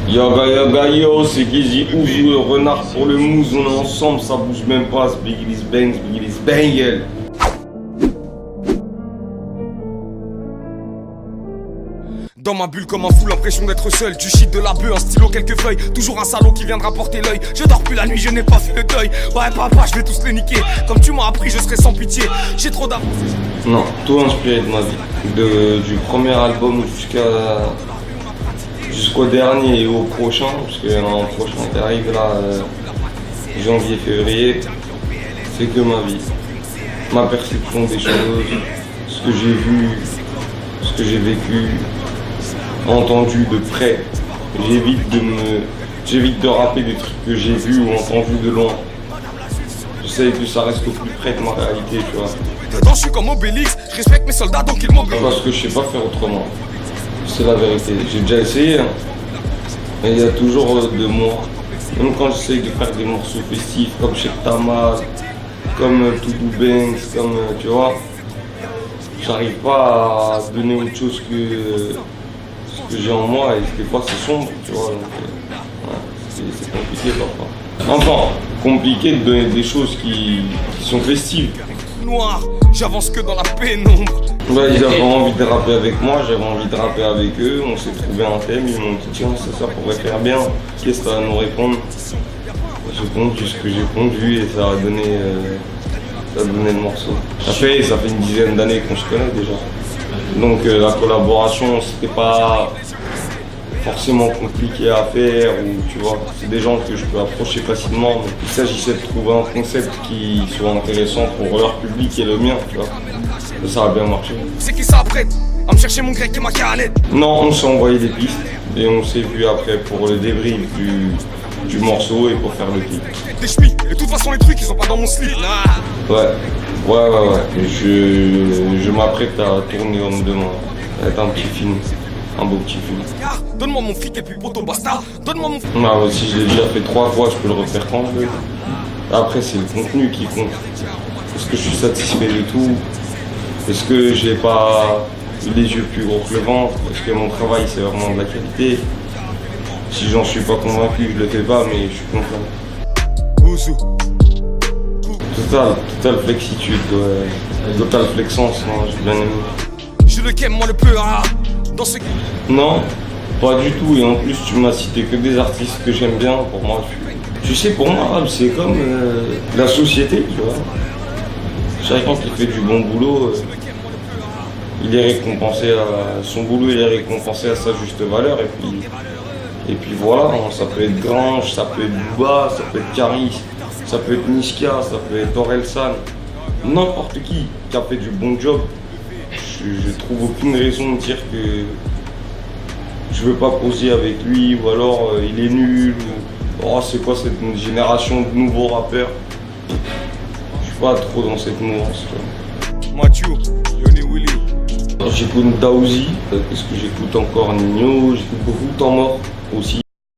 Yaga yo, c'est Gizy Ouzou, le renard pour le mousse, on est ensemble, ça bouge même pas, c'est Biggies Bang. Dans ma bulle comme un fou, l'impression d'être seul. Du shit, de la bœuf, un stylo, quelques feuilles. Toujours un salaud qui viendra porter l'œil. Je dors plus la nuit, je n'ai pas fait le deuil. Ouais papa, je vais tous les niquer. Comme tu m'as appris, je serai sans pitié. J'ai trop d'avance. Non, tout inspiré de ma vie. Du premier album jusqu'au dernier et au prochain, parce qu'il y en a un prochain qui arrive là, janvier-février. C'est que ma vie. Ma perception des choses, ce que j'ai vu, ce que j'ai vécu, entendu de près. J'évite de rapper des trucs que j'ai vus ou entendus de loin. J'essaie que ça reste au plus près de ma réalité, tu vois. Dedans je suis comme Obélix, je respecte mes soldats donc ils m'obéissent. Parce que je sais pas faire autrement. C'est la vérité. J'ai déjà essayé, hein. Mais il y a toujours de moi. Même quand j'essaye de faire des morceaux festifs comme Chek Tama, comme Toudou Banks, comme tu vois, j'arrive pas à donner autre chose que ce que j'ai en moi et des fois c'est sombre, tu vois. Donc, ouais, c'est compliqué parfois. Enfin, compliqué de donner des choses qui sont festives. Noir, j'avance que dans la pénombre. Ouais, ils avaient envie de rapper avec moi, j'avais envie de rapper avec eux, on s'est trouvé un thème, ils m'ont dit tiens ça pourrait faire bien, qu'est-ce que ça va nous répondre? J'ai pondu ce que j'ai pondu et ça a donné le morceau. Ça fait une dizaine d'années qu'on se connaît déjà. Donc la collaboration c'était pas forcément compliqué à faire ou tu vois, c'est des gens que je peux approcher facilement. Mais il s'agissait de trouver un concept qui soit intéressant pour leur public et le mien, tu vois. Et ça a bien marché. C'est qui s'apprête à me chercher mon grec et ma canette? Non, on s'est envoyé des pistes et on s'est vu après pour le débrief du morceau et pour faire le clip. Des chemis, de toute façon les trucs ils sont pas dans mon slip. Ouais. Je m'apprête à tourner en demain. Ça va être un petit film. Un beau petit film. Donne-moi mon fric et puis poto basta. Donne-moi mon fric. Ah, si je l'ai déjà fait 3 fois, je peux le refaire quand je veux. Après, c'est le contenu qui compte. Est-ce que je suis satisfait de tout? Est-ce que j'ai pas les yeux plus gros que le ventre? Est-ce que mon travail c'est vraiment de la qualité? Si j'en suis pas convaincu, je le fais pas, mais je suis content. Ouzou. Total flexitude, ouais. Total flexence, non, j'ai bien aimé. Je le kem, moi le peu, hein. Dans ce... Non, pas du tout. Et en plus, tu m'as cité que des artistes que j'aime bien. Pour moi, tu sais, pour moi, c'est comme la société, tu vois. Chacun qui fait du bon boulot, il est récompensé à son boulot, il est récompensé à sa juste valeur. Et puis voilà, ça peut être Grange, ça peut être Booba, ça peut être Caris, ça peut être Niska, ça peut être Orelsan. N'importe qui a fait du bon job. Je trouve aucune raison de dire que je veux pas poser avec lui ou alors il est nul ou oh, c'est quoi cette génération de nouveaux rappeurs. Je suis pas trop dans cette mouvance. Mathieu, Yoni Willy. J'écoute Daouzi, qu'est-ce que j'écoute encore? Nino, j'écoute beaucoup Temps Mort aussi.